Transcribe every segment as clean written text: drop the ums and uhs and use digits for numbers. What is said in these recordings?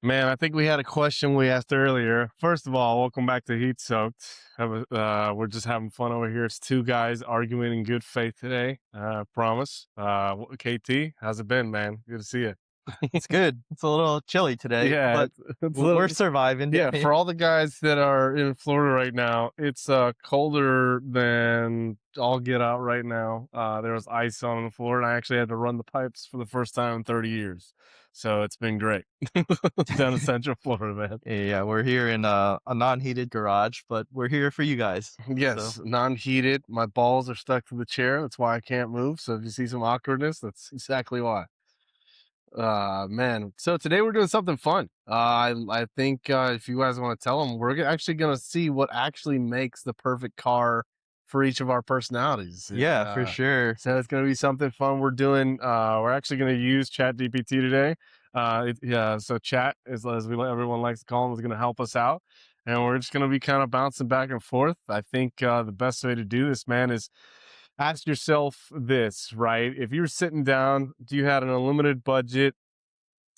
Man, I think we had a question we asked earlier. First of all, welcome back to Heat Soaked. We're just having fun over here. It's two guys arguing in good faith today. Promise. KT, how's it been, man? Good to see you. It's good. It's a little chilly today, Yeah, but it's a we're little. surviving. Yeah, for all the guys that are in Florida right now, it's colder than all get out right now. There was ice on the floor, and I actually had to run the pipes for the first time in 30 years. So it's been great down in Central Florida, man. Yeah, we're here in a non-heated garage, but we're here for you guys. So Yes, non-heated. My balls are stuck to the chair. That's why I can't move. So if you see some awkwardness, that's exactly why. Man. So today we're doing something fun. I think if you guys want to tell them, we're actually going to see what actually makes the perfect car for each of our personalities. yeah, for sure. So it's going to be something fun. We're doing. We're actually going to use Chat GPT today. Yeah. So Chat, as everyone likes to call him, is going to help us out, and we're just going to be kind of bouncing back and forth. I think the best way to do this, man, is ask yourself this, right? If you're sitting down, you had an unlimited budget,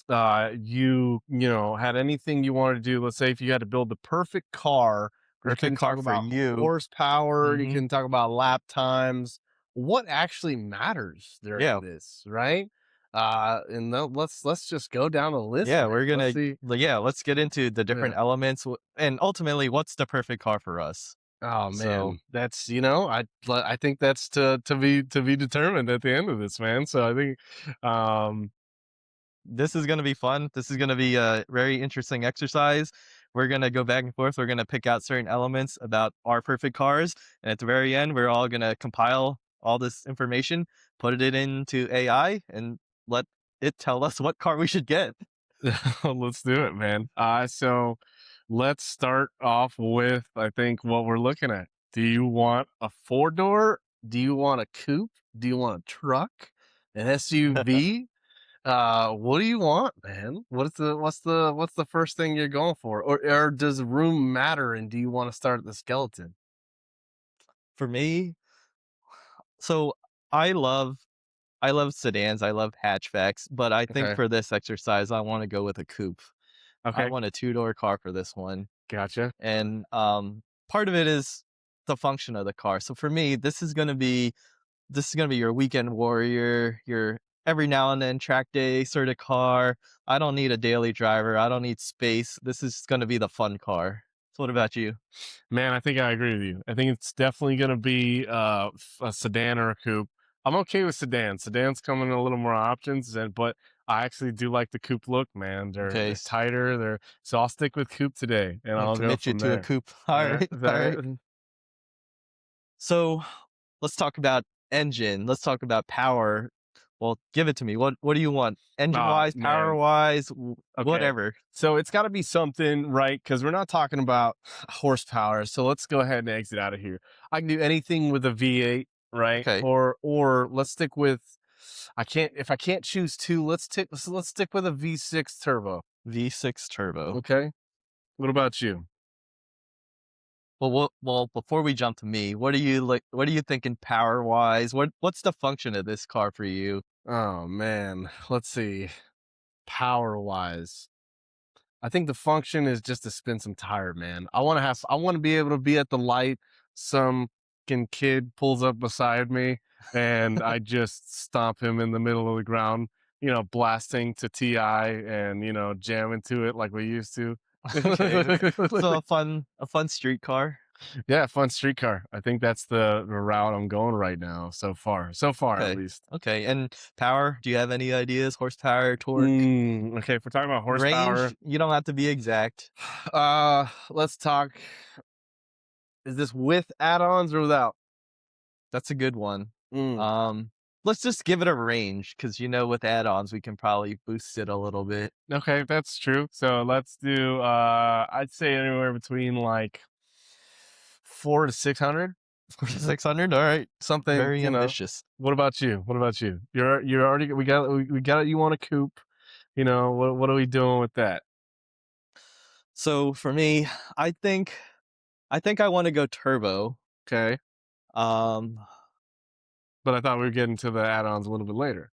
you had anything you wanted to do. Let's say if you had to build the perfect car, you Perfect can talk car for about you. horsepower, you hmm can talk about lap times, what actually matters during Yeah, this, right? Let's just go down the list, yeah, man. we're Let's gonna. see. Yeah, let's get into the Yeah. different elements and ultimately, what's the perfect car for us? Oh So man, that's I think that's to be determined at the end of this, man. So I think this is gonna be fun. This is gonna be a very interesting exercise. We're gonna go back and forth. We're gonna pick out certain elements about our perfect cars, and at the very end, we're all gonna compile all this information, put it into AI, and let it tell us what car we should get. let's do it, man. So let's start off with I think what we're looking at. Do you want a four door? Do you want a coupe? Do you want a truck? An SUV? What do you want, man? What's the first thing you're going for? Or does room matter and do you want to start at the skeleton? For me, so I love I love sedans, I love hatchbacks, but I think Okay. for this exercise, I want to go with a coupe. I Okay. want a two-door car for this one. Gotcha. And part of it is the function of the car. So for me, this is gonna be your weekend warrior, your every now and then track day sort of car. I don't need a daily driver. I don't need space. This is gonna be the fun car. So what about you? Man, I think I agree with you. I think it's definitely going to be a sedan or a coupe. I'm okay with sedans. Sedans come in a little more options, but I actually do like the coupe look, man. They're Okay, they're tighter. So I'll stick with coupe today, and I'll I'll go commit you from to a there. coupe. All Yeah, right, all right. So let's talk about engine. Let's talk about power. Well, give it to me. What do you want? Engine oh wise, power man. wise, Okay. whatever. So it's got to be something, right? Because we're not talking about horsepower. So let's go ahead and exit out of here. I can do anything with a V8, right? Okay. Or let's stick with. I can't if I can't choose two. Let's stick with a V6 turbo. V6 turbo. Okay. What about you? Well, before we jump to me, what are you like? What are you thinking power wise? What's the function of this car for you? Oh man, let's see. Power wise, I think the function is just to spin some tire, man. I want to be able to be at the light. Some kid pulls up beside me and I just stomp him in the middle of the ground, blasting to TI and, jam into it like we used to. Okay, okay. So a fun street car. Yeah, fun street car. I think that's the route I'm going right now so far. So far, at Okay, least. okay. And power? Do you have any ideas? Horsepower, torque, Okay, if we're talking about horsepower, range? You don't have to be exact. let's talk. Is this with add-ons or without? That's a good one. Mm, Um, let's just give it a range because with add-ons we can probably boost it a little bit. okay, that's true. So let's do I'd say anywhere between like 4 to 600. 600. All right, Something, very ambitious. what about you? What about you? You're already we got you want a coupe. What are we doing with that? So for me, I think I want to go turbo. Okay. Um, But I thought we were getting to the add-ons a little bit later.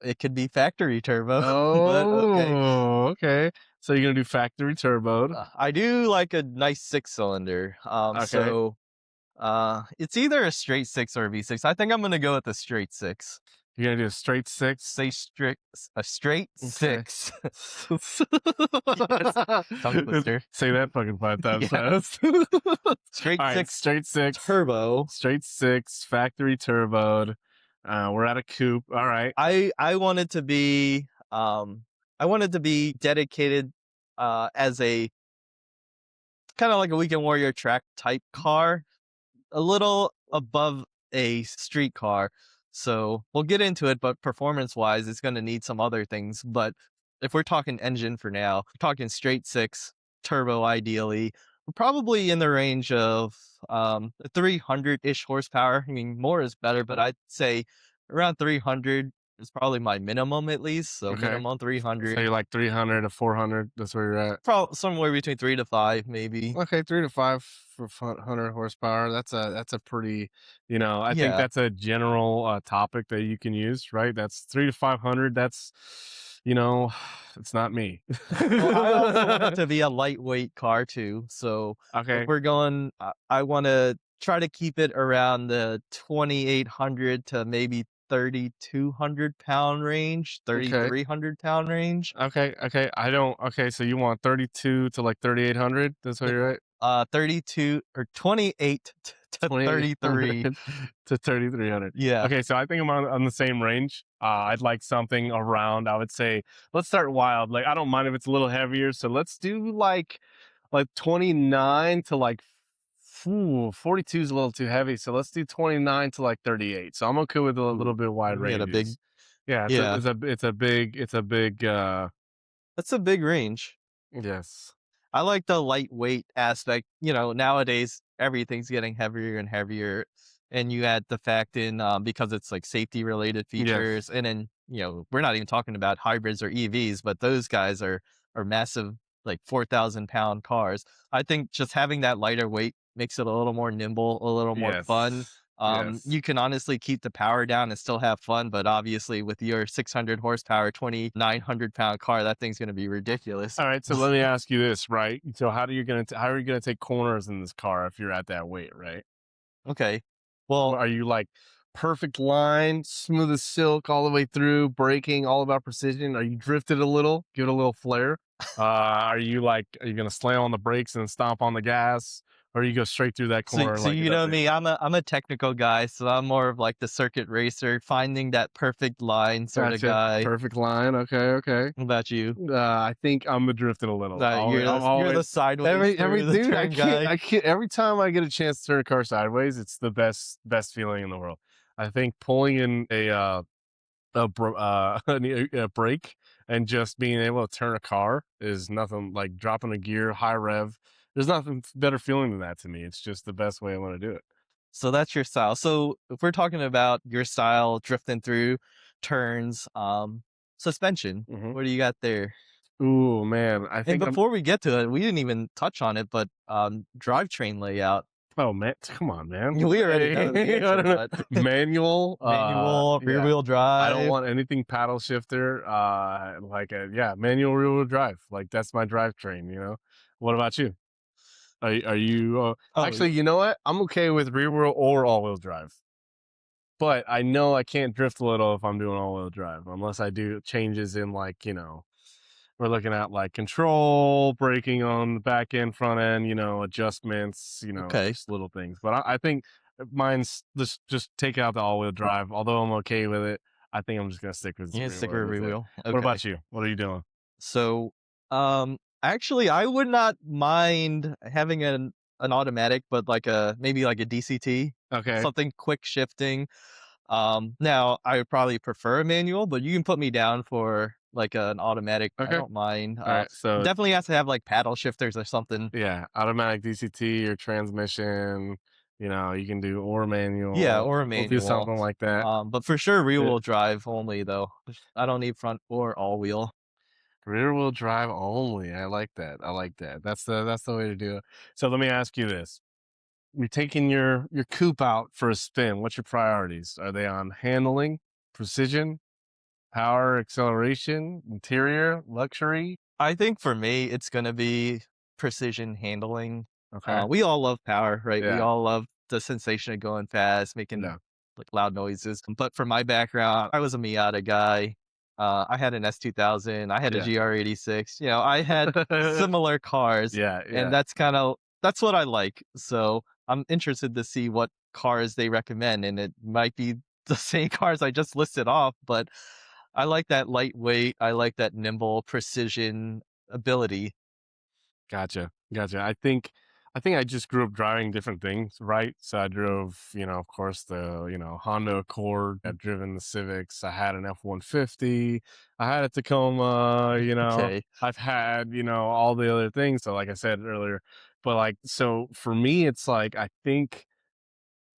It could be factory turbo, but okay. Oh, okay. So you're gonna do factory turboed. I do like a nice 6-cylinder. Okay. It's either a straight 6 or a V6. I think I'm gonna go with a straight 6. You're gonna do a straight six. Say strict a straight Okay. 6. Yes, tongue twister. Say that fucking 5 times Yeah, fast. All straight right, 6 straight six, turbo. straight six, factory turboed. We're at a coupe. All right. I want it to be, I want it to be dedicated, as a kinda like a Weekend Warrior track type car, a little above a street car. So we'll get into it, but performance wise, it's going to need some other things. But if we're talking engine for now, we're talking straight six, turbo ideally, probably in the range of 300 ish horsepower. I mean, more is better, but I'd say around 300 is probably my minimum at least. So Okay. minimum So 300, you're like 300 to 400. That's where you're at. probably somewhere between 3 to 5, maybe. Okay, 3 to 5 for 100 horsepower. That's a pretty, I think Yeah. that's a general topic that you can use, right? That's 3 to 500. That's, you know, it's not me. Well, I also want it to be a lightweight car too. So if Okay. we're going, I want to try to keep it around the 2,800 to maybe 3,200 pound range, Okay. 3,300 pound range. Okay. I don't. Okay. So you want 32 to like 3,800? That's what Yep. you're at? 32 or 28 to 33. 2,800 to 3,300. Yeah. Okay, so I think I'm on the same range. I'd like something around, I would say, let's start wild. Like, I don't mind if it's a little heavier. So let's do like 29 to like 42 is a little too heavy. So let's do 29 to like 38. So I'm okay with a Ooh, little bit wide we had a big, ranges. Yeah, yeah, it's a big that's a big range. yes. I like the lightweight aspect. Nowadays everything's getting heavier and heavier, and you add the fact in because it's like safety related Yes. features, and then we're not even talking about hybrids or EVs, but those guys are massive, like 4,000 pound cars. I think just having that lighter weight makes it a little more nimble, a little more fun. Yes. Yes. You can honestly keep the power down and still have fun, but obviously with your 600 horsepower, 2,900 pound car, that thing's going to be ridiculous. All right, so let me ask you this, right? So how are you gonna take corners in this car if you're at that weight, right? Okay. Well, Well, are you like perfect line, smooth as silk all the way through, braking, all about precision? Are you drifted a little, give it a little flair? Are you gonna slam on the brakes and stomp on the gas, or you go straight through that so corner so like you that's know it? me, I'm a technical guy, so I'm more of like the circuit racer, finding that perfect line sort of Gotcha. guy. Perfect line. Okay, okay. What about you? I think I'm a drifting a little. You're I'm the always sideways every through the dude. turn guy. I can't. Every time I get a chance to turn a car sideways, it's the best feeling in the world. I think pulling in a brake and just being able to turn a car is nothing like dropping a gear, high rev. There's nothing better feeling than that to me. It's just the best way I want to do it. So that's your style. So if we're talking about your style drifting through turns, suspension, Hmm. what do you got there? Ooh man, I And think I'm. before we get to it, we didn't even touch on it, but drivetrain layout. Oh man, come on, man. We already know the I answer, don't know. but Manual. manual, rear Yeah. wheel I don't drive. want anything paddle shifter. Yeah, manual rear wheel drive. Like that's my drivetrain. What about you? Are you? Oh, Actually, you know what? I'm okay with rear wheel or all wheel drive. But I know I can't drift a little if I'm doing all wheel drive, unless I do changes in we're looking at like control, braking on the back end, front end, adjustments, okay. just little things. But I think mine's just take out the all wheel drive. Although I'm okay with it, I think I'm just gonna stick with Yeah, rear wheel. sticker That's rear it. wheel. What Okay. about you? What are you doing? So, actually, I would not mind having an automatic, but like maybe like a DCT, Okay. something quick shifting. Now I would probably prefer a manual, but you can put me down for like an automatic. I Okay. don't mind. All right. So Definitely has to have like paddle shifters or something. yeah, automatic DCT or transmission. You can do or Yeah, manual. or a We'll do manual. something like that. But for sure, rear Uh, wheel drive only though. I don't need front or all wheel. Rear wheel drive only. I like that. I like that. That's the way to do it. So let me ask you this. You're taking your coupe out for a spin. What's your priorities? Are they on handling, precision? Power, acceleration, interior, luxury? I think for me, it's gonna be precision handling. Okay. We all love power, right? We Yeah, all love the sensation of going fast, making yeah, like loud noises. But for my background, I was a Miata guy. I had an S2000. I had a yeah. GR86. I had similar cars, Yeah, and yeah. that's what I like. So I'm interested to see what cars they recommend, and it might be the same cars I just listed off, but I like that lightweight, I like that nimble precision ability. Gotcha, gotcha. I think I just grew up driving different things, right? So I drove, of course, the Honda Accord. I've driven the Civics. I had an F-150. I had a Tacoma. Okay. I've had all the other things. So like I said earlier, but like so for me, it's like I think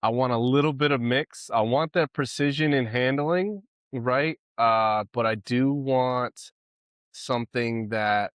I want a little bit of mix. I want that precision in handling, right? But I do want something that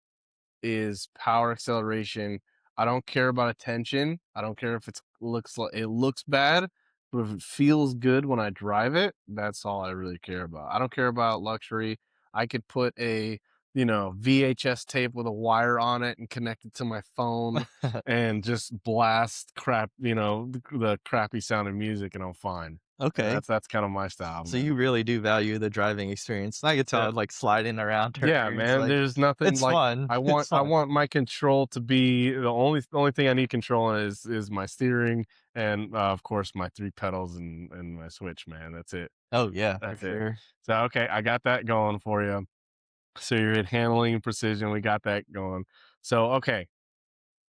is power acceleration. I don't care about attention. I don't care if it looks bad, but if it feels good when I drive it, that's all I really care about. I don't care about luxury. I could put a, VHS tape with a wire on it and connect it to my phone and just blast crap, the crappy sounding music and I'm fine. Okay. That's kind of my style, So you man. really do value the driving experience. I could Yeah. tell, like, sliding around Yeah, turns, man, like, there's nothing it's like fun. I It's want I fun. want my control to be the only thing I need control on is my steering and, of course, my 3 pedals and my switch, man, that's it, Oh, yeah, for that's it. sure. So, okay, I got that going for you. So you're at handling and precision, we got that going. So, okay,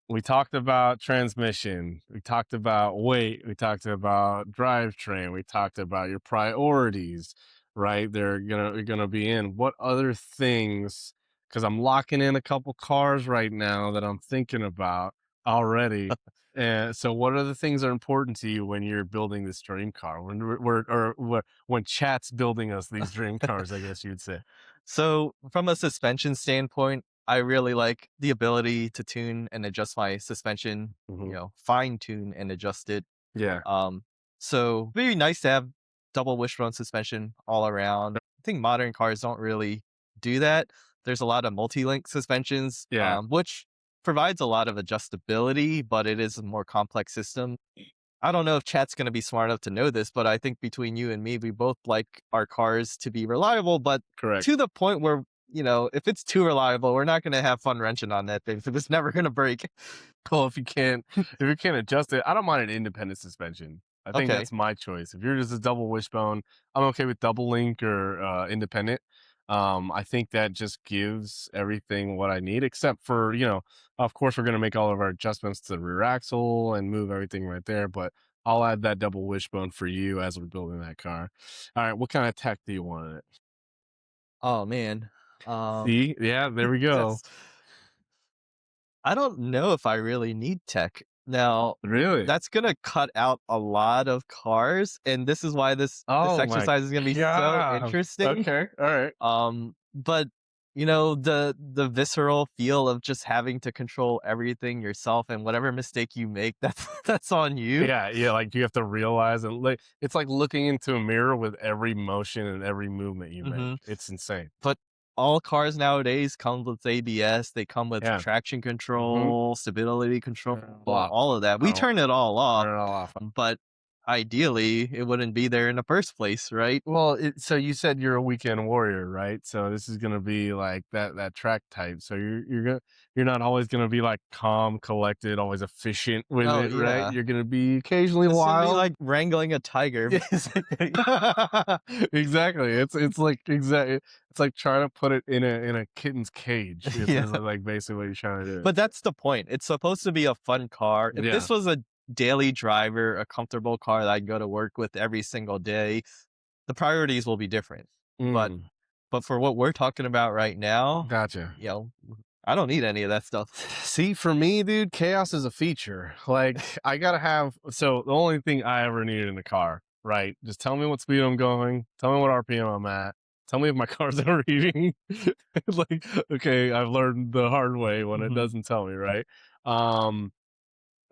we talked about transmission. We talked about weight. We talked about drivetrain. We talked about your priorities, right? You're gonna be in. What other things? Because I'm locking in a couple cars right now that I'm thinking about already. And so, what other things are important to you when you're building this dream car? When chat's building us these dream cars, I guess you'd say. So, from a suspension standpoint, I really like the ability to tune and adjust my suspension, Hmm. fine tune and adjust it. Yeah. Um, so very nice to have double wishbone suspension all around. I think modern cars don't really do that. There's a lot of multi-link suspensions, Yeah. which provides a lot of adjustability, but it is a more complex system. I don't know if chat's going to be smart enough to know this, but I think between you and me, we both like our cars to be reliable, but Correct. to the point where, if it's too reliable, we're not going to have fun wrenching on that thing. So it's never going to break. Well, if you can't adjust it, I don't mind an independent suspension. I think Okay. that's my choice. If you're just a double wishbone, I'm okay with double link or independent. I think that just gives everything what I need, except for of course, we're gonna make all of our adjustments to the rear axle and move everything right there. But I'll add that double wishbone for you as we're building that car. All right, what kind of tech do you want in it? Oh man. See, yeah, there we go. That's I don't know if I really need tech. Now, Really? that's gonna cut out a lot of cars, and this is why this Oh my exercise is gonna be so god. interesting. Okay. All right. But the visceral feel of just having to control everything yourself, and whatever mistake you make, that's on you. Yeah, yeah, like, you have to realize and, like it's like looking into a mirror with every motion and every movement you make. Hmm. It's insane. But all cars nowadays come with ABS. They come with Yeah. traction Mhm. control, stability control, Turn it all off. all of that. I We don't turn it all off, turn it all off. but ideally, it wouldn't be there in the first place, right? Well, so you said you're a weekend warrior, right? So this is gonna be like that track type. So you're not always gonna be, like, calm, collected, always efficient with Oh, it, right? yeah. You're gonna be occasionally This would be wild. like wrangling a tiger, basically. Exactly. It's like trying to put it in a kitten's cage is, Yeah. like, basically what you're trying to do. But that's the point. It's supposed to be a fun car. If Yeah. this was a daily driver, a comfortable car that I go to work with every single day, the priorities will be different. But Mm, but for what we're talking about right now, gotcha. you know, I don't need any of that stuff. See, for me, dude, chaos is a feature. Like, I gotta have so the only thing I ever needed in the car, right? Just tell me what speed I'm going, tell me what RPM I'm at, tell me if my car's overheating. Like, okay, I've learned the hard way when it Mhm. doesn't tell me, right? Um,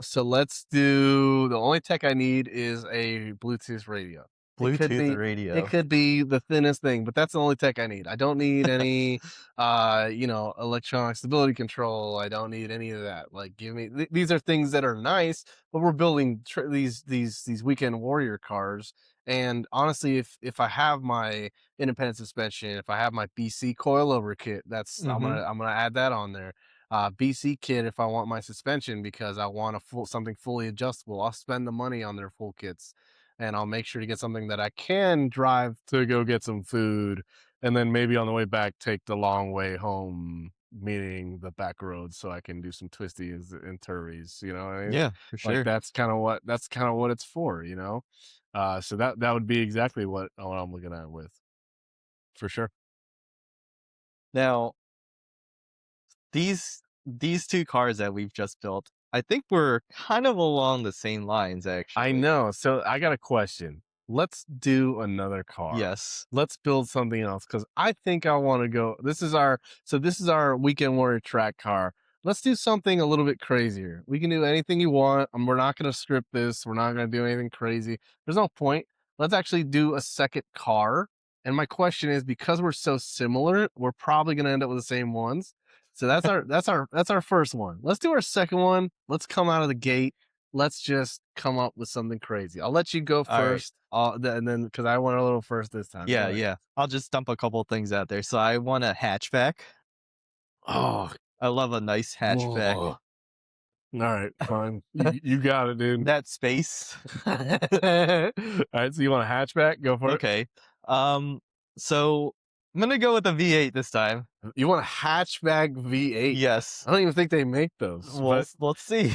so let's do the only tech I need is a Bluetooth radio. It could Bluetooth be it radio. could be the thinnest thing, but that's the only tech I need. I don't need any electronic stability control. I don't need any of that. Like give me these are things that are nice, but we're building these weekend warrior cars. And honestly, if I have my independent suspension, if I have my BC coilover kit, that's Mhm. I'm gonna add that on there. BC kit if I want my suspension because I want a full something fully adjustable. I'll spend the money on their full kits and I'll make sure to get something that I can drive to go get some food, and then maybe on the way back take the long way home, meaning the back roads, so I can do some twisties and turvies. You know what I mean? Yeah, for Like sure. that's kind of what it's for. You know, so that would be exactly what I'm looking at with for sure. Now, these 2 cars that we've just built, I think we're kind of along the same lines, I actually. know. So I got a question. Let's do another car. Yes. Let's build something else because I think I want to go. This is our weekend warrior track car. Let's do something a little bit crazier. We can do anything you want. We're not going to script this. We're not going to do anything crazy. There's no point. Let's actually do a second car. And my question is, because we're so similar, we're probably going to end up with the same ones. So that's our first one. Let's do our second one. Let's come out of the gate. Let's just come up with something crazy. I'll let you go Alright. first, and then because I went a little first this time. Go Yeah, ahead. yeah. I'll just dump a couple things out there. So I want a hatchback. Oh, I love a nice hatchback. whoa. All right, fine. You got it, dude. That space. All right, so you want a hatchback? Go for it. Okay. Um, so I'm gonna go with a V8 this time. You want a hatchback V8? Yes. I don't even think they make those, but Let's see.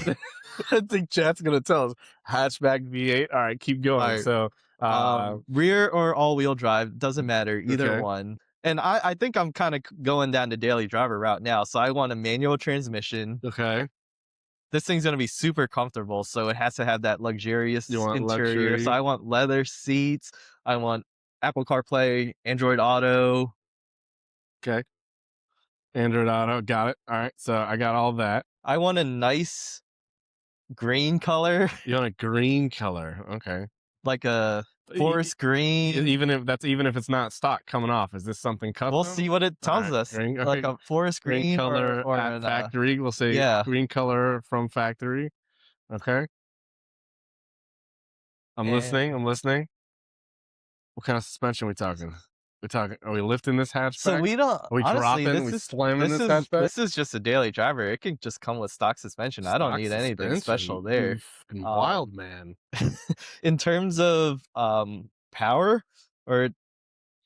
I think chat's gonna tell us hatchback V8. All right, keep going. Alright. So, Rear or all-wheel drive, doesn't matter, either okay, one. And I think I'm kinda going down the daily driver route now, so I want a manual transmission. okay. This thing's gonna be super comfortable, so it has to have that You luxurious want interior. So luxury? I want leather seats, I want Apple CarPlay, Android Auto. Okay. Android Auto, got it. All right, so I got all that. I want a nice green color, You want a green color, okay. like a E forest green. even if it's not stock coming off, is this something We'll custom? see what it tells Alright, us, green, like okay, a forest green green color or at an, factory, we'll say yeah. green color from factory, okay. And I'm listening. What kind of suspension we talking? Are we lifting this so hatchback? we don't Are we honestly, dropping? We slamming this hatchback? this is just a daily driver. It can just come with stock suspension. I don't Stock need anything suspension? special You there. fucking Um, wild man. in terms of, power, or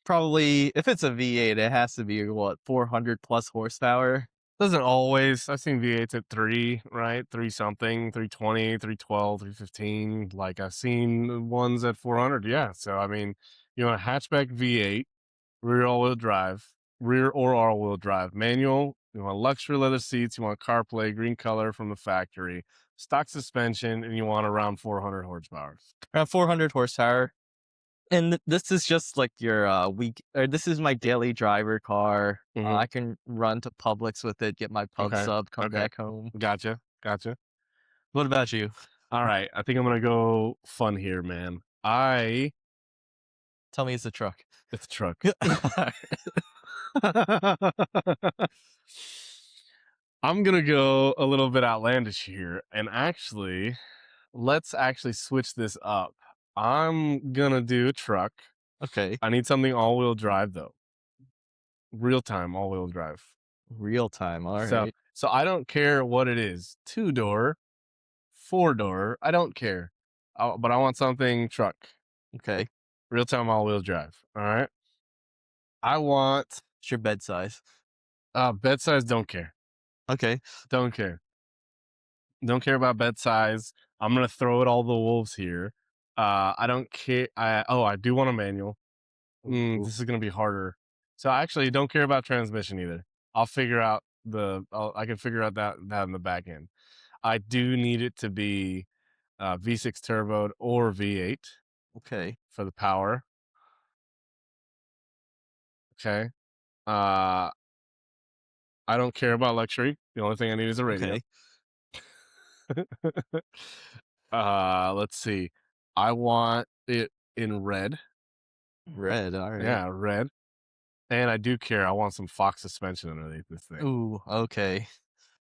probably if it's a V8, it has to be what, 400 plus horsepower? Doesn't always. I've seen V8s at 3, right? 3 something, 320, 312, 315. Like I've seen ones at 400. Yeah. So, I mean, you want a hatchback V8, rear all wheel drive, rear or all wheel drive, manual. You want luxury leather seats. You want CarPlay, green color from the factory, stock suspension, and you want around 400 horsepower. Around 400 horsepower. And this is just like your, this is my daily driver car. Hmm. I can run to Publix with it, get my pub Okay. sub, come Okay. back home. Gotcha. Gotcha. What about you? All right. I think I'm going to go fun here, man. Tell me it's a truck. It's a truck. I'm gonna go a little bit outlandish here, and actually, let's actually switch this up. I'm gonna do a truck. Okay. I need something all-wheel drive though, real time all-wheel drive. Real time, So, alright. so I don't care what it is, 2-door, 4-door, I don't care. But I want something truck, Okay. real time all-wheel drive. All right. I want It's your bed size. bed size. Don't care. Okay. Don't care. Don't care about bed size. I'm gonna throw it all the wolves here. I don't care. I do want a manual. Ooh, This is gonna be harder. So I actually don't care about transmission either. I'll figure out I can figure out that in the back end. I do need it to be V6 turboed or V8 okay. for the power. Okay. Uh, I don't care about luxury. The only thing I need is a radio. Okay. Let's see. I want it in red. Red, alright. Yeah, red. And I do care. I want some Fox suspension underneath this thing. Ooh, okay.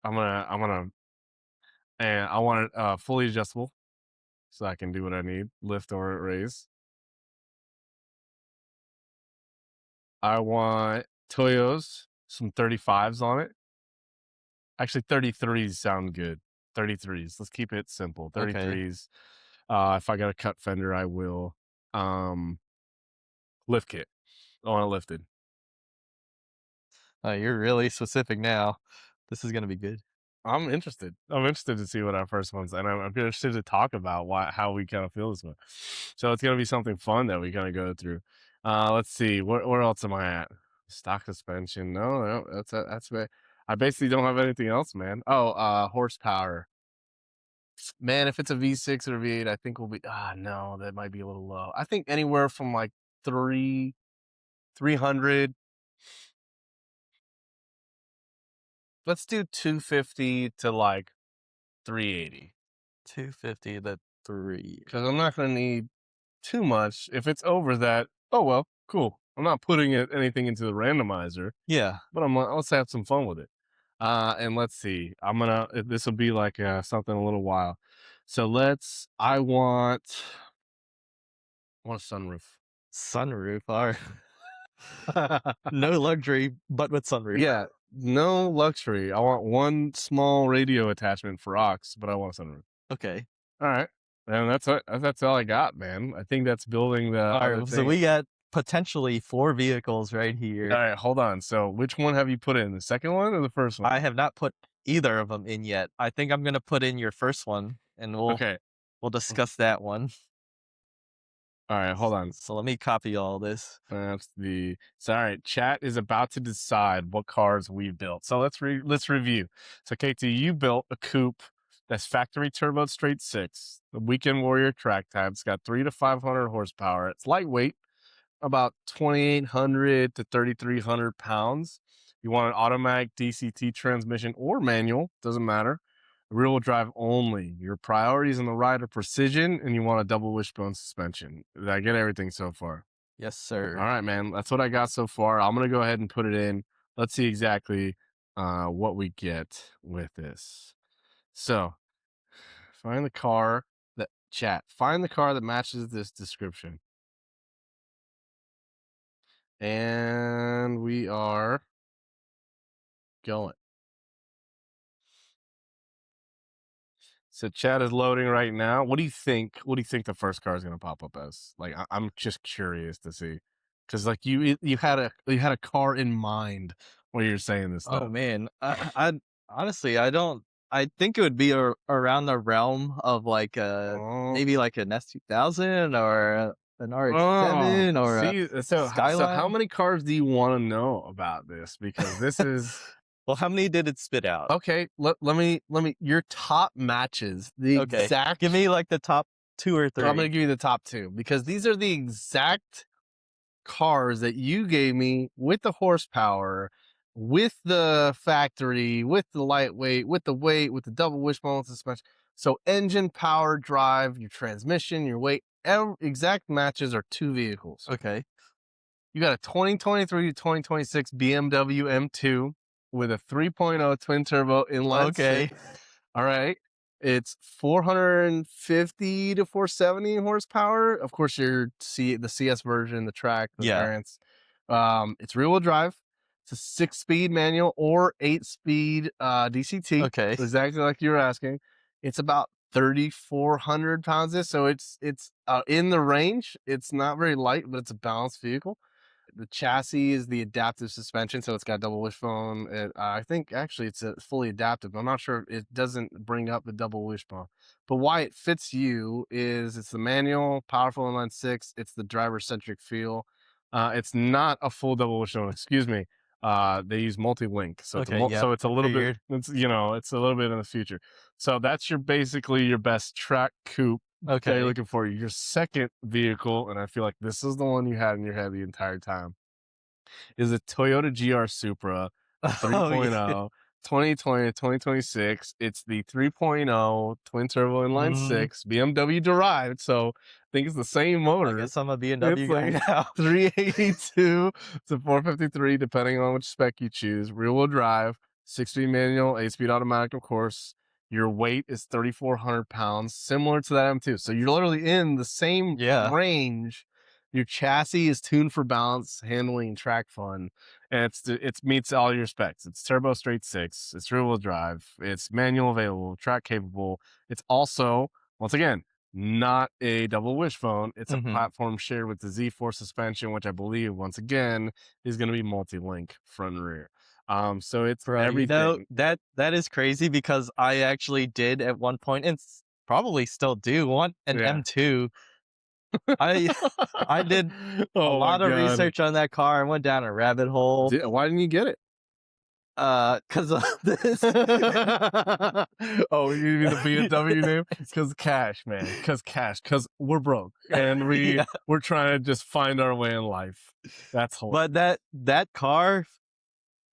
I'm gonna and I want it fully adjustable so I can do what I need, lift or raise. I want Toyos, some 35s on it. Actually, 33s sound good. 33s. Let's keep it simple. Okay. 33s. If I got a cut fender, I will. Um, Lift kit. I want it lifted. You're really specific now. This is gonna be good. I'm interested. I'm interested to see what our first one's, and I'm interested to talk about how we kind of feel this one. So it's gonna be something fun that we kind of go through. Let's see. Where else am I at? Stock suspension. No, no, I basically don't have anything else, man. Oh, horsepower. Man, if it's a V6 or V8, I think we'll be. No, that might be a little low. I think anywhere from like 300. Let's do 250 to like 380. 250 to 3. Because I'm not going to need too much. If it's over that, oh well, cool. I'm not putting anything into the randomizer, Yeah. but let's have some fun with it. And let's see. This will be like something a little while. So I want a sunroof. Sunroof, alright. No luxury, but with sunroof. Yeah, no luxury. I want one small radio attachment for aux, but I want a sunroof. Okay. All right. And that's all I got, man. I think that's building the other Alright, so thing. we got potentially 4 vehicles right here. All right, hold on. So which one have you put in? The second one or the first one? I have not put either of them in yet. I think I'm gonna put in your first one, and Okay. we'll discuss that one. All right, hold on. So let me copy all this. All right. Chat is about to decide what cars we built. So let's review. So KT, you built a coupe that's factory turbo straight six, the Weekend Warrior track type. It's got 300 to 500 horsepower. It's lightweight, about 2,800 to 3,300 pounds. You want an automatic DCT transmission or manual, doesn't matter. Rear wheel drive only. Your priorities on the ride are precision, and you want a double wishbone suspension. Did I get everything so far? Yes, All sir. right, man. That's what I got so far. I'm gonna go ahead and put it in. Let's see exactly what we get with this. So, find the car find the car that matches this description. And we are going. So chat is loading right now. What do you think? What do you think the first car is going to pop up as? Like, I'm just curious to see, because like you had a car in mind when you're saying this Oh stuff. man, I honestly I don't. I think it would be around the realm of like Oh, maybe like an S2000 or an oh, RX-7 or a see, so how Skyline. many cars do you want to know about this? Because this is Well, how many did it spit out? okay. Let me your top matches the Okay, exact. give me like the top 2 or I'm gonna 3. give you the top two because these are the exact cars that you gave me with the horsepower, with the factory, with the lightweight, with the weight, with the double wishbone suspension. So engine, power, drive, your transmission, your weight, exact matches are two vehicles. Okay. You got a 2023 to 2026 BMW M2 with a 3.0 twin turbo inline Okay. six. All right. It's 450 to 470 horsepower. Of course, the CS version, the track, the Yeah. variants. It's rear wheel drive. It's a 6-speed manual or 8-speed DCT. Okay. Exactly like you were asking. It's about 3,400 pounds. So it's in the range. It's not very light, but it's a balanced vehicle. The chassis is the adaptive suspension, so it's got double wishbone. I think actually it's fully adaptive. I'm not sure, it doesn't bring up the double wishbone. But why it fits you is it's the manual, powerful inline six. It's the driver centric feel. It's not a full double wishbone. Excuse me. They use multi-link, so Okay. Yep. so it's a I little bit. figured. It's a little bit in the future. So that's basically your best track coupe that you're Okay. looking for. Your second vehicle, and I feel like this is the one you had in your head the entire time, is a Toyota GR Supra Oh yeah. 3.0. 2020 to 2026. It's the 3.0 twin turbo inline Mhm. six BMW derived. So I think it's the same I motor. guess I'm a It's BMW guy like now. 382 to 453, depending on which spec you choose. Rear wheel drive, 6 speed manual, 8 speed automatic, of course. Your weight is 3,400 pounds, similar to that M2. So you're literally in the same Yeah. range. Your chassis is tuned for balance, handling, and track fun, and it meets all your specs. It's turbo straight six. It's rear wheel drive. It's manual available, track capable. It's also, once again, not a double wishbone. It's a Mhm. platform shared with the Z4 suspension, which I believe once again is going to be multi-link front and rear. So it's Bro, everything. that is crazy because I actually did at one point and probably still do want an Yeah. M2. I I did a Oh my lot of god. research on that car and went down a rabbit hole, Why didn't you get it? 'cause of this. Oh, you mean the BMW name? Cause cash, man. Cause cash. Cause we're broke and Yeah, we're trying to just find our way in life. That's hilarious. but that car,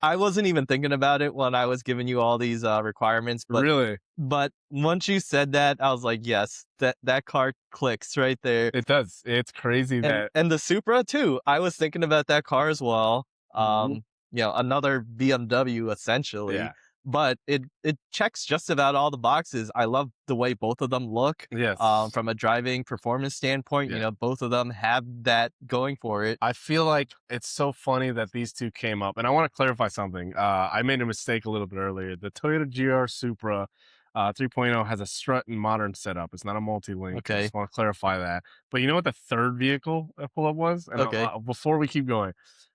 I wasn't even thinking about it when I was giving you all these, requirements, Really, but once you said that, I was like, "Yes, that car clicks right there." it does. It's crazy that. And the Supra too. I was thinking about that car as well. Mhm. Another BMW essentially, Yeah. but it checks just about all the boxes. I love the way both of them look. Yes. From a driving performance standpoint, Yeah. both of them have that going for it. I feel like it's so funny that these two came up, and I want to clarify something. I made a mistake a little bit earlier. The Toyota GR Supra 3.0 has a strut and modern setup. It's not a multi-link. I Okay. just want to clarify that. But you know what the third vehicle I pull up was? And Okay. before we keep going,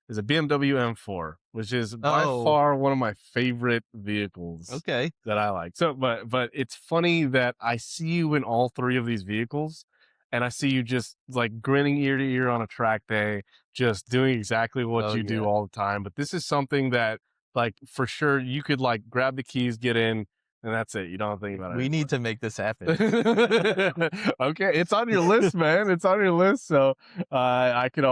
is a BMW M4, which is by Oh, far one of my favorite vehicles okay. that I like. So, but it's funny that I see you in all three of these vehicles, and I see you just like grinning ear to ear on a track day, just doing exactly what Oh you do yeah. all the time. But this is something that, like, for sure, you could like grab the keys, get in, and that's it. You don't think about it We need anymore. to make this happen. Okay, it's on your list, man. It's on your list. So we could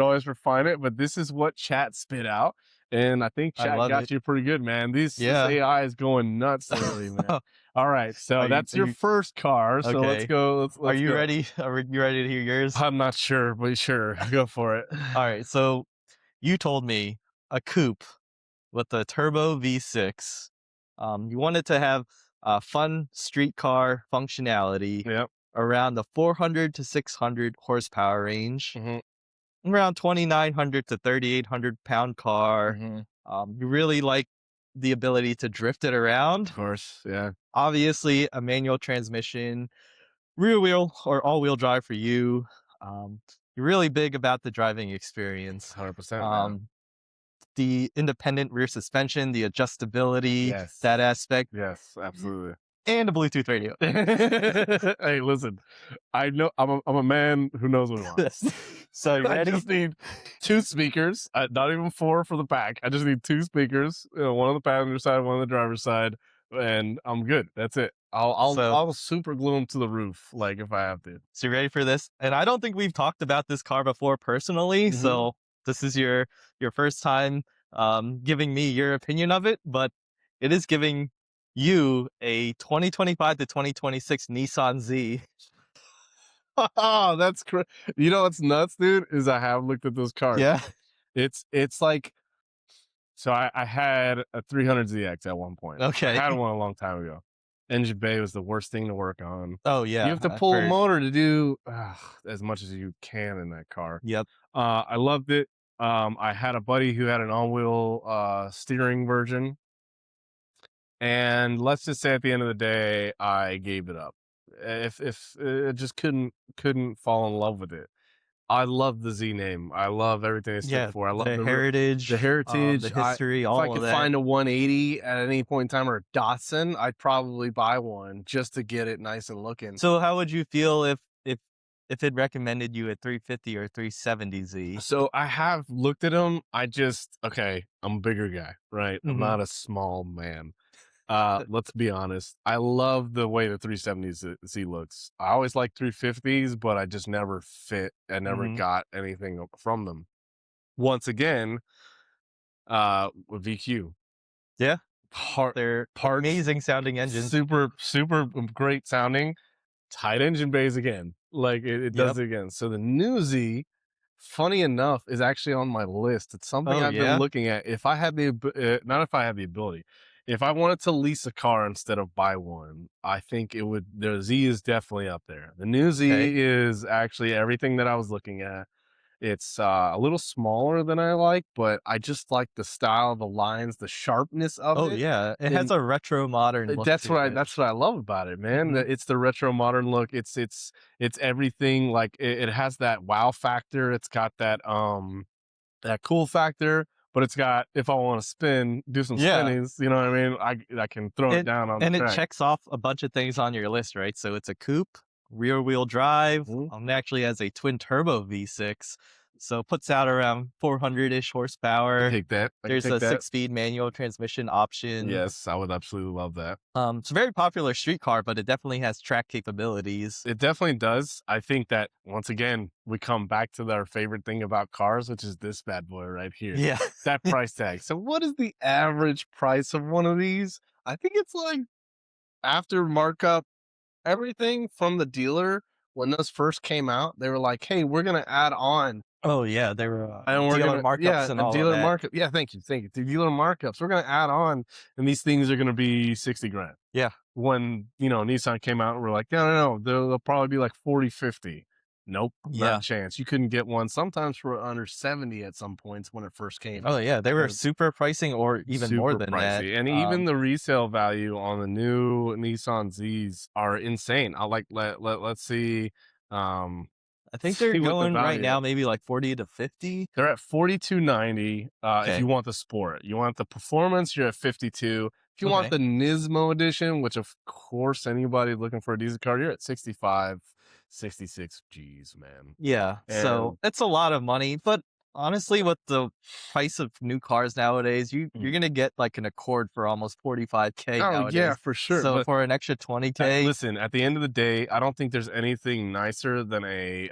always refine it. But this is what chat spit out, and I think I chat love it. got you pretty good, man. This Yeah. AI is going nuts lately, man. All right, so that's Are your you first car. So let's okay? go. Are Let's you go. ready? Are you ready to hear yours? I'm not sure, but sure, go for it. All right. So you told me a coupe with a turbo V6. You wanted to have a fun street car functionality Yep. around the 400 to 600 horsepower range, Hmm. around 2,900 to 3,800 pound car. Hmm. You really like the ability to drift it Of around. course, yeah, Obviously, a manual transmission, rear wheel or all wheel drive for you. Um, you're really big about the driving experience. 100%, man. Um, the independent rear suspension, the adjustability, Yes, that aspect, yes, absolutely. and a Bluetooth radio. Hey, listen, I know I'm a man who knows what he wants. So you I ready? just need two speakers, not even four for the back. I just need two speakers, one on the passenger side, one on the driver's side, and I'm good. That's it. So I'll super glue them to the roof, like if I have to. so you ready for this? And I don't think we've talked about this car before personally, Hmm. so this is your first time giving me your opinion of it, but it is giving you a 2025 to 2026 Nissan Z. Oh, that's crazy. You know what's nuts, dude? Is I have looked at those cars. Yeah. It's like, so I had a 300ZX at one point. I Okay. had one a long time ago. Engine bay was the worst thing to work on. Oh You yeah, have to I've pull a heard. motor to do as much as you can in that car. Yep. I loved it. I had a buddy who had an all-wheel steering version, and let's just say at the end of the day, I gave it up. If it just couldn't fall in love with it. I love the Z name. I love everything it stood Yeah, for. I love the heritage, the the heritage. history, If I all of could that. find a 180 at any point in time or a Datsun, I'd probably buy one just to get it nice and looking. So how would you feel if it recommended you a 350 or 370Z? So I have looked at them. Okay, I'm a bigger guy, right? I'm Mhm. not a small man. Let's be honest. I love the way the 370Z looks. I always like 350s, but I just never fit. I never Mhm. got anything from them. Once again, with VQ. Yeah. Part They're parts, amazing sounding engines. super great sounding. Tight engine bays again. Like it does Yep. it again. So the new Z, funny enough, is actually on my list. It's something Oh, I've been yeah? looking at. If I had not if I had the ability, if I wanted to lease a car instead of buy one, I think it would. The Z is definitely up there. The new Okay. Z is actually everything that I was looking at. It's a little smaller than I like, but I just like the style, the lines, the sharpness of Oh, it. yeah. It has And a retro modern look to it. that's what I love about it, man. Mhm. It's the retro modern look. It's everything. Like it has that wow factor. It's got that cool factor, but it's got if I want to spin, do some Yeah. spinnings. You know what I mean? I can throw it It down on the and it track. checks off a bunch of things on your list, right? So it's a coupe, rear wheel drive, Mhm. actually has a twin turbo V6, so puts out around 400-ish I can horsepower. take that. I can There's take a that. 6-speed manual transmission option. Yes, I would absolutely love that. It's a very popular street car, but it definitely has track capabilities. It definitely does. I think that once again, we come back to our favorite thing about cars, which is this bad boy right here. Yeah. That price tag. So what is the average price of one of these? I think it's like after markup, everything from the dealer when those first came out, they were like, "Hey, we're gonna add on Oh, yeah, there were, and we're dealer gonna markups yeah, and a all of dealer that. markup. Yeah, thank you. The dealer markups. We're gonna add on, and these things are gonna be 60 grand." Yeah. When, Nissan came out and we're like, no, no, no, they'll probably be like 40, 50. Nope, not a Yeah. chance. You couldn't get one sometimes for under 70 at some points when it first came Oh, out. yeah, they were Uh, super pricing or even more Super than that. pricey. And even the resale value on the new Nissan Zs are insane. I like let's see I think they're see what the going right value now is. maybe like 40 to 50. They're at 4290 if Okay. you want the sport. You want the performance, you're at 52. If you want Okay. the Nismo edition, which of course anybody looking for a diesel car, you're at 65, 66 G's, man. Yeah, so And it's a lot of money, but honestly, with the price of new cars nowadays, you're mm, gonna get like an Accord for almost 45K oh yeah, nowadays. for sure. So But for an extra 20K, listen, at the end of the day, I don't think there's anything nicer than I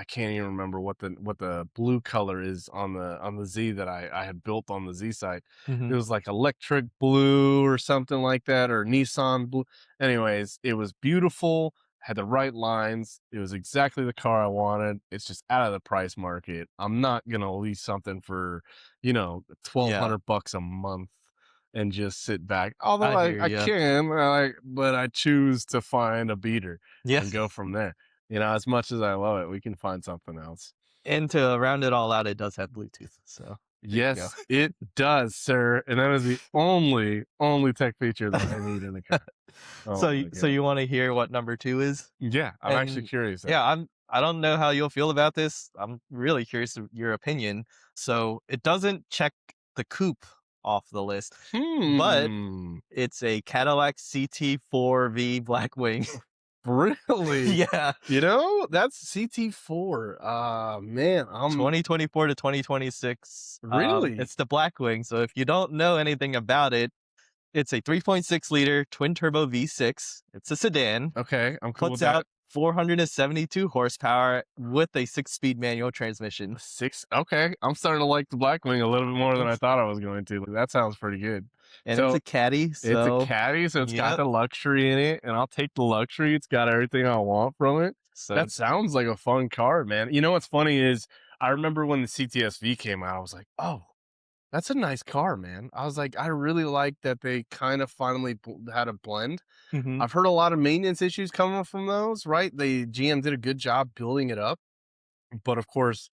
can't even remember what the blue color is on the Z that I had built on the Z site. It mhm, was like electric blue or something like that, or Nissan blue. Anyways, it was beautiful, had the right lines. It was exactly the car I wanted. It's just out of the price market. I'm not gonna lease something for, yeah, $1,200 a month and just sit back. Although I hear I you. can, but I choose to find a beater Yeah, and go from there. As much as I love it, we can find something else. and to round it all out, it does have Bluetooth, so there you go. Yes, it does, sir. And that is the only tech feature that I need in a car. Oh my So god. you wanna hear what number 2 is? Yeah, I'm actually And curious now. yeah, I don't know how you'll feel about this. I'm really curious of your opinion. So it doesn't check the coupe off the list, but Hmm. it's a Cadillac CT4V Blackwing. Really? Yeah, That's CT4. Man, 2024 to 2026. really It's the Blackwing. So if you don't know anything about it, it's a 3.6 liter twin turbo V6. It's a sedan. okay. I'm cool with Puts that. out 472 horsepower with a 6-speed manual transmission. Six. Okay, I'm starting to like the Blackwing a little bit more than I thought I was going to. Like, that sounds pretty good. And it's So a caddy, it's a so caddy, so it's got yep. the luxury in it, and I'll take the luxury. It's got everything I want from it. So That sounds like a fun car, man. You know what's funny is I remember when the CTSV came out, I was like, oh, that's a nice car, man. I was like, I really like that they kind of finally had a blend. mhm, I've heard a lot of maintenance issues coming from those, right? GM did a good job building it up, but of course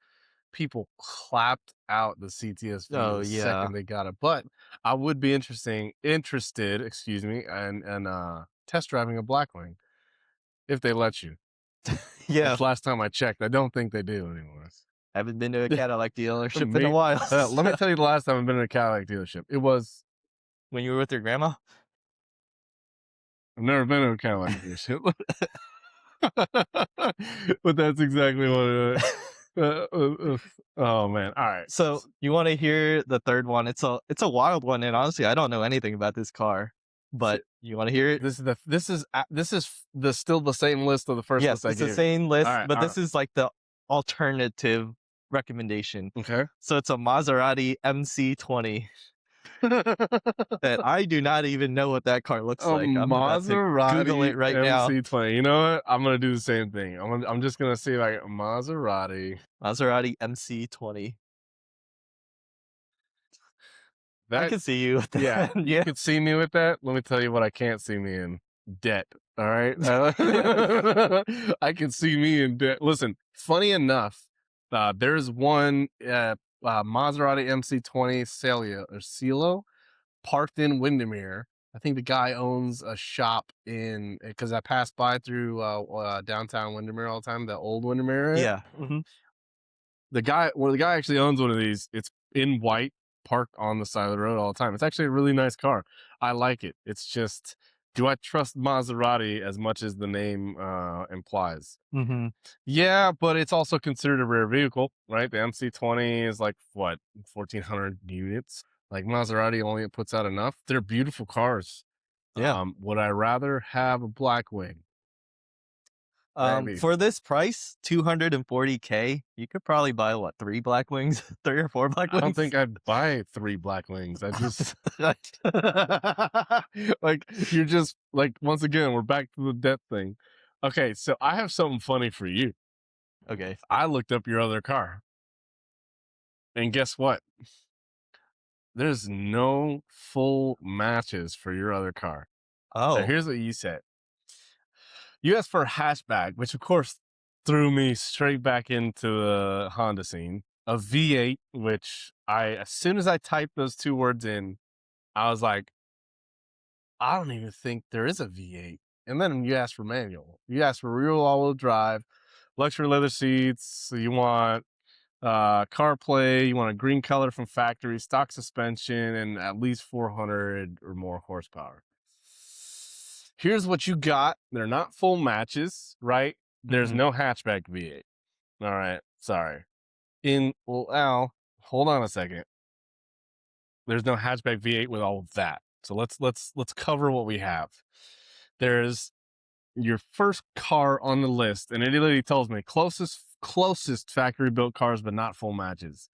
people clapped out the CTSV oh, the yeah. second they got it. But I would be interested, excuse me, and test driving a Blackwing if they let you. Yeah, That's last time I checked. I don't think they do anymore. haven't been to a Cadillac dealership in a Me, while, let me so tell you the last time I've been in a Cadillac dealership. It was when you were with your grandma? I've never been to a Cadillac dealership, but that's exactly what it. Oh man! All right. So, you wanna hear the 3rd one? It's a wild one, and honestly, I don't know anything about this car, but you wanna hear it? This is the still the same list of the first Yes, list I it's the gave you. same list, Alright, but alright. this is like the alternative recommendation. Okay. So it's a Maserati MC20. that I do not even know what that car looks A like. I'm about to Google Maserati it right now. MC20. You know what? I'm gonna do the same thing. I'm just gonna see like Maserati. Maserati MC20. I That can see you with yeah, that. you Yeah. could see me with that. Let me tell you what I can't see me in. Debt. All right. I can see me in debt. Listen, funny enough, there's one Maserati MC20 Celia or Cielo parked in Windermere. I think the guy owns a shop in because I pass by through downtown Windermere all the time, the old Windermere area. Yeah. Mhm. The guy actually owns one of these. It's in white, parked on the side of the road all the time. It's actually a really nice car. I like it. It's just, do I trust Maserati as much as the name implies? Mhm. Yeah, but it's also considered a rare vehicle, right? The MC20 is like what 1,400 units. Like Maserati only puts out enough. They're beautiful cars. Yeah. Would I rather have a Blackwing? Maybe. For this price, 240K, you could probably buy what, 3 Black Wings? 3 or 4 Black I don't Wings? think I'd buy 3 Blackwings. I just like you're just like once again, we're back to the debt thing. Okay, so I have something funny for you. Okay. I looked up your other car, and guess what? There's no full matches for your other car. So Oh. here's what you said. You asked for a hatchback, which of course threw me straight back into the Honda scene. A V8, which as soon as I typed those two words in, I was like, I don't even think there is a V8. And then you asked for manual. You asked for rear all-wheel drive, luxury leather seats. You want CarPlay. You want a green color from factory, stock suspension, and at least 400 or more horsepower. Here's what you got. They're not full matches, right? There's Mhm. no hatchback V8. All right, sorry. Hold on a second. There's no hatchback V8 with all of that. So let's cover what we have. There's your first car on the list, and it literally tells me closest factory built cars, but not full matches.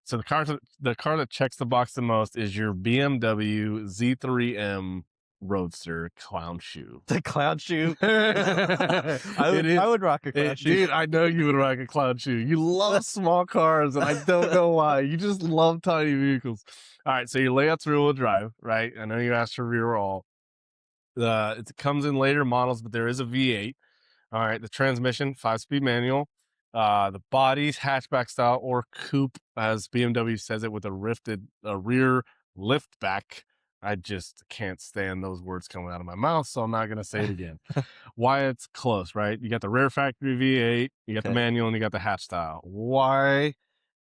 So the car that checks the box the most is your BMW Z3M Roadster clown shoe. The clown shoe. It is I would rock a clown shoe. dude, I know you would rock a clown shoe. You love small cars, and I don't know why. You just love tiny vehicles. All right, so your layout's rear-wheel drive, right? I know you asked for rear all. It comes in later models, but there is a V8. All right, the transmission, 5-speed manual. The body's hatchback style or coupe, as BMW says it, with a rear lift back. I just can't stand those words coming out of my mouth, so I'm not gonna say it again. Why it's close, right? You got the rear factory V8, you got the Okay. manual, and you got the hatch style. Why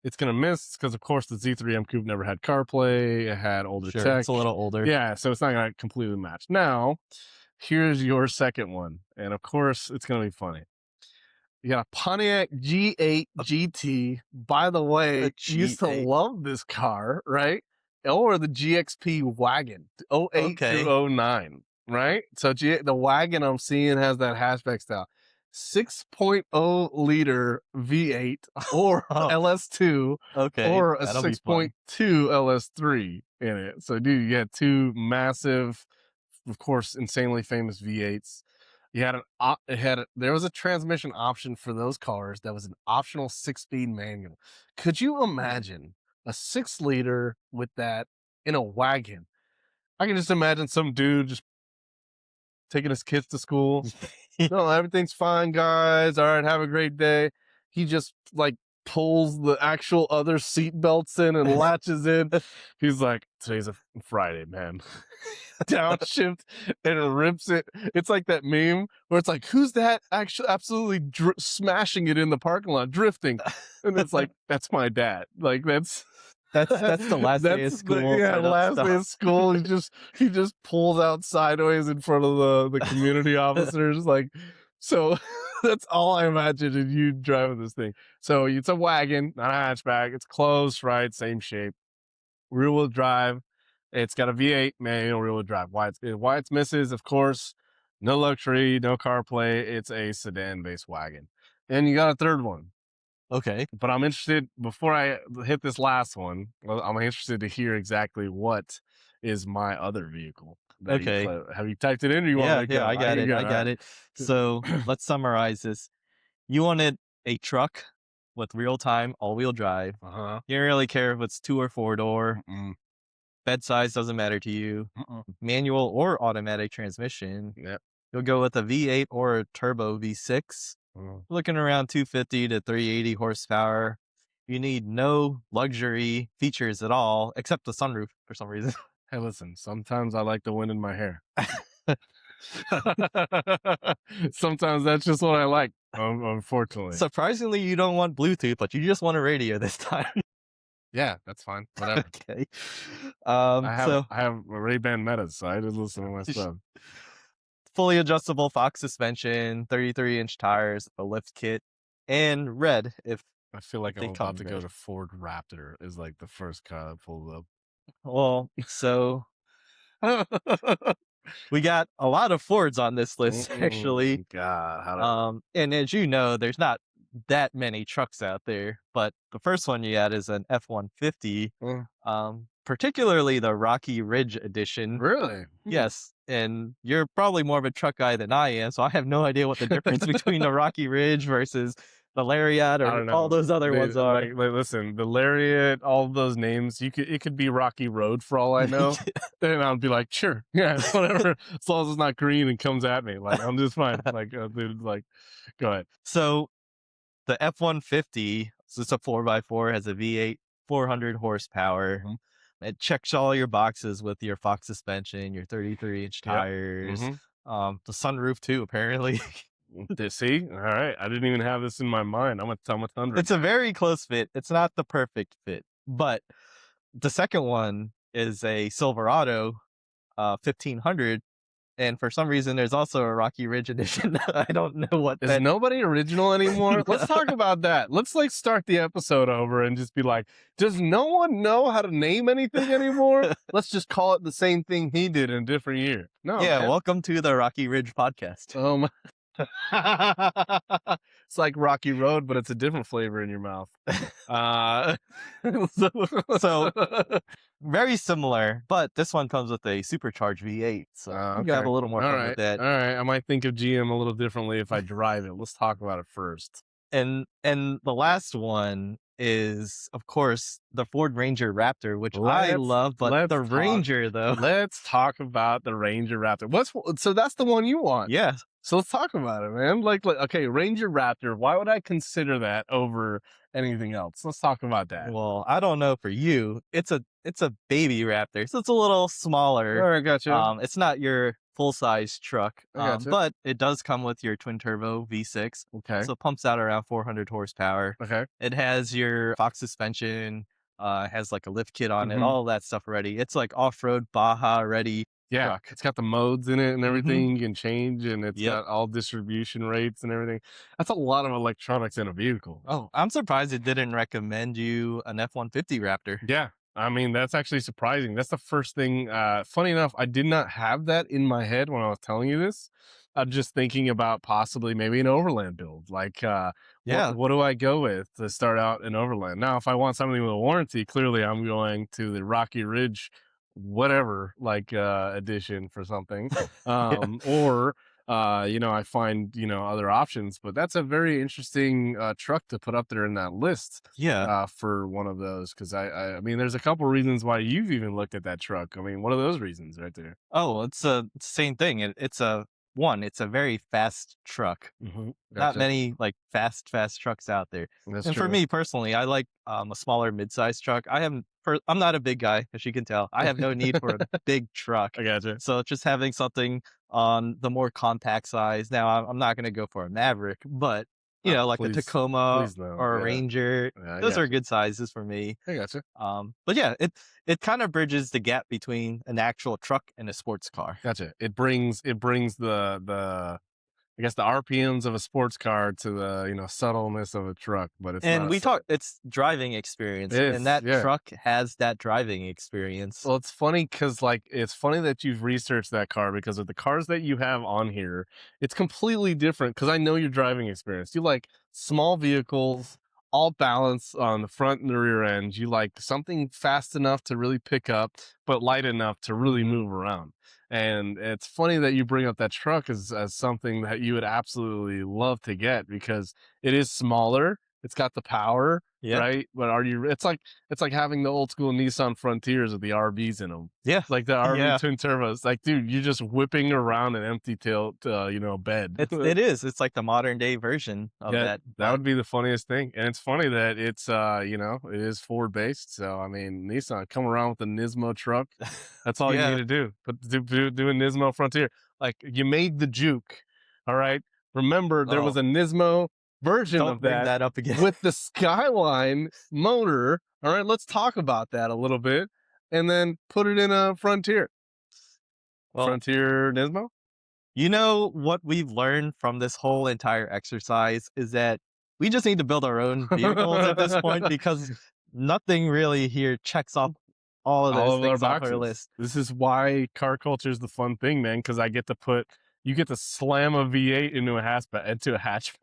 it's gonna miss? Because of course the Z3M coupe never had CarPlay, it had older Sure. tech. It's a little older. Yeah, so it's not gonna completely match. Now, here's your second one, and of course it's gonna be funny. You got a Pontiac G8 GT. By the A way, used to G8. love this car, right? Or the GXP wagon, '08 through Okay. '09, right? So the wagon I'm seeing has that hatchback style. 6.0 liter V8 or Oh, LS2 okay. or a That'll be fun. 6.2 LS3 in it. So dude, you had two massive, of course, insanely famous V8s. You had there was a transmission option for those cars that was an optional 6-speed manual. Could you imagine a 6-liter with that in a wagon? I can just imagine some dude just taking his kids to school. No, everything's fine, guys. All right, have a great day. He just like pulls the actual other seat belts in and latches in. He's like, today's a Friday, man. Downshift and rips it. It's like that meme where it's like, who's that actually absolutely smashing it in the parking lot, drifting? And it's like, that's my dad. Like That's the last day that's of the school yeah, kind of last day stuff. of school. He just pulls out sideways in front of the community officers. Like, so that's all I imagine in you driving this thing. So it's a wagon, not a hatchback. It's closed, right? Same shape. Rear wheel drive. It's got a V8 manual rear wheel drive. Why it's misses, of course, no luxury, no CarPlay. It's a sedan based wagon. And you got a third one. Okay. But I'm interested before I hit this last one. Well, I'm interested to hear exactly what is my other vehicle that you Okay. play. Have you typed it in, or you want me Yeah, to yeah, go? I I got can it. go. I All got it. So right. let's summarize this. You wanted a truck with real time all wheel drive. Uh huh. You don't really care if it's 2 or 4 door. Mm-mm. Bed size doesn't matter to you. Mm-mm. Manual or automatic transmission. Yep. You'll go with a V8 or a turbo V6. Mm. Looking around 250 to 380 horsepower. You need no luxury features at all, except the sunroof for some reason. Hey, listen. Sometimes I like the wind in my hair. Sometimes that's just what I like. Unfortunately. Surprisingly, you don't want Bluetooth, but you just want a radio this time. Yeah, that's fine. Whatever. Okay. I have So I have Ray-Ban Metas, so I just listen to my stuff. fully adjustable Fox suspension, 33-inch tires, a lift kit, and red I feel if like I'm they come about in to go red. to Ford Raptor is like the first car that pulls Well, so up. we got a lot of Fords on this list actually. God, how do And as you know, there's not that many trucks out there, but the first one you had is an F-150, uh, particularly the Rocky Ridge edition. really? Yes, and you're probably more of a truck guy than I am, so I have no idea what the difference between the Rocky Ridge versus the Lariat I or don't all know. those other They ones are. listen, the Lariat, all of those names, it could be Rocky Road for all I know. And I'll be like, sure, yeah, whatever, as long as it's not green and comes at me, like I'm just fine. Like, dude, like, go ahead. So the F-150, so it's a 4x4, has a V8, 400 horsepower. Mhm. It checks all your boxes with your Fox suspension, your 33-inch Yep. tires, Mm-hmm. the sunroof too, apparently. See, all right, I didn't even have this in my mind. I'm a Thunder It's a guy. very close fit. It's not the perfect fit, but the second one is a Silverado 1500, and for some reason there's also a Rocky Ridge edition. I don't know what Is that. nobody original anymore? Let's No. talk about that. Let's like start the episode over and just be like, does no one know how to name anything anymore? Let's just call it the same thing he did in a different year. No, Yeah, man. welcome to the Rocky Ridge podcast. My. It's like Rocky Road, but it's a different flavor in your mouth. Uh, So very similar, but this one comes with a supercharged V8, so you have okay. a little more All fun with right. that. All right. I might think of GM a little differently if I drive it. Let's talk about it first. And the last one is, of course, the Ford Ranger Raptor, which I Let's love, but let's the talk. Ranger though. Let's talk about the Ranger Raptor. So that's the one you want. Yeah. So let's talk about it, man. Like okay, Ranger Raptor. Why would I consider that over anything else? Let's talk about that. Well, I don't know for you. It's a baby Raptor, so it's a little All smaller. right, gotcha. It's not your full size truck, I gotcha. but it does come with your twin turbo V6, Okay. so it pumps out around 400 horsepower. Okay. It has your Fox suspension, has like a lift kit on it, Mhm. all that stuff ready. It's like off road Baja ready Yeah, truck. it's got the modes in it and Hmm. everything you can change, and it's Yep. got all distribution rates and everything. That's a lot of electronics in a vehicle. Oh, I'm surprised it didn't recommend you an F-150 Raptor. Yeah. I mean, that's actually surprising. That's the first thing. Funny enough, I did not have that in my head when I was telling you this. I'm just thinking about possibly maybe an overland build. Like, Yeah. what do I go with to start out an overland? Now, if I want something with a warranty, clearly I'm going to the Rocky Ridge, whatever, like edition for something. Yeah. Or I find other options. But that's a very interesting truck to put up there in that list Yeah. for one of those, because I mean, there's a couple reasons why you've even looked at that truck. I mean, what are those reasons right there? Oh, it's same thing. It's a very fast truck. Not Gotcha. many like fast trucks out there. That's And for true. me personally, I like a smaller mid-sized truck. I'm not a big guy, as you can tell. I have no need for a big truck. I gotcha. So just having something on the more compact size. Now, I'm not going to go for a Maverick, but like a Please, Tacoma please no. or a Yeah, Ranger, yeah, I those are gotcha. good sizes for me. I gotcha. But yeah, it kind of bridges the gap between an actual truck and a sports car. Gotcha. It brings the I guess the RPMs of a sports car to the subtleness of a truck, but it's not And a. we talk it's driving experience, It and is, that yeah. truck has that driving experience. Well, it's funny because, like, it's funny that you've researched that car, because of the cars that you have on here, it's completely different. Because I know your driving experience. You like small vehicles, all balance on the front and the rear end. You like something fast enough to really pick up, but light enough to really Mhm. move around. And it's funny that you bring up that truck as something that you would absolutely love to get because it is smaller. It's got the power, Yeah. right? But are you? It's like having the old school Nissan Frontiers with the RVs in them, Yeah. like the RV Yeah. twin turbos. Like, dude, you're just whipping around an empty tail, bed. It is. It's like the modern day version of Yeah, that, that but would be the funniest thing, and it's funny that it's, it is Ford based, so, I mean, Nissan come around with a Nismo truck, that's all you need yeah. to do, but do a Nismo Frontier. Like, you made the Juke, alright? Remember, there was Oh, a Nismo version don't of bring that that up again. with the Skyline motor, alright? Let's talk about that a little bit, and then put it in a Frontier. Well, Frontier Nismo? you know what we've learned from this whole entire exercise is that we just need to build our own vehicles at this point because nothing really here checks off all of All those of our things off our boxes. list. This is why car culture is the fun thing, man. Because you get to slam a V8 into a hatchback.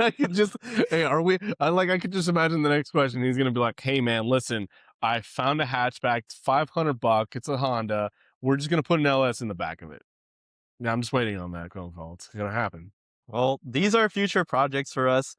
I could just, hey, are we? I could just imagine the next question. He's gonna be like, hey, man, listen, I found a hatchback. It's $500. It's a Honda. We're just gonna put an LS in the back of it. Yeah, I'm just waiting on that phone call. It's gonna happen. Well, these are future projects for us.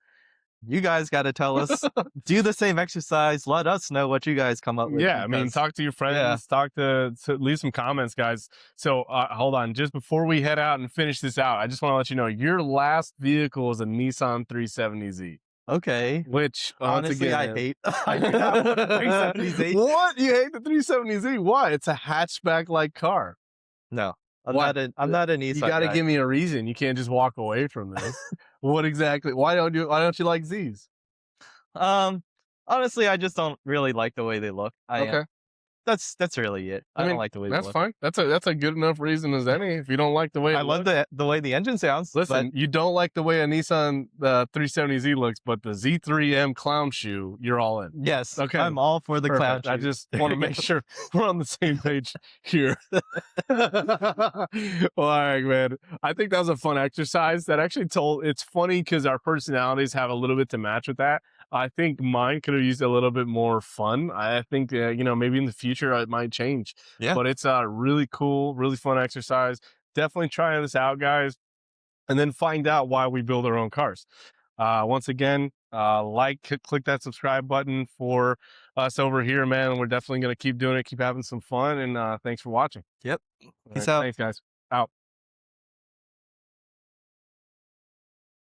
You guys got to tell us, do the same exercise. Let us know what you guys come up with Yeah, I mean, because, talk to your yeah. friends, leave some comments, guys. So, hold on, just before we head out and finish this out, I just want to let you know your last vehicle is a Nissan 370Z, Okay. which once Honestly, I again, hate I do not want a 370Z. what you hate the 370Z? Why? It's a hatchback like car. No, Why? I'm not a You Nissan got to guy. give me a reason. You can't just walk away from this. What exactly? Why don't you like Z's? Um, honestly, I just don't really like the way they look. Okay. That's really it. I I don't mean, like the way they that's look. fine. That's a good enough reason as any. If you don't like the way I it love looks, the way the engine sounds, but listen, you don't like the way a Nissan 370Z looks, but the Z3M clown shoe, you're all in. yes, Okay, I'm all for the clown perfect. I shoe. just There want to you make go. sure we're on the same page here. Well, all right, man. I think that was a fun exercise. That actually it's funny because our personalities have a little bit to match with that. I think mine could have used a little bit more fun. I think, maybe in the future it might change, Yeah. but it's a really cool, really fun exercise. Definitely try this out, guys, and then find out why we build our own cars. Once again, click that subscribe button for us over here, man. We're definitely going to keep doing it, keep having some fun, and thanks for watching. Yep. All Peace right, out. thanks, guys. Out.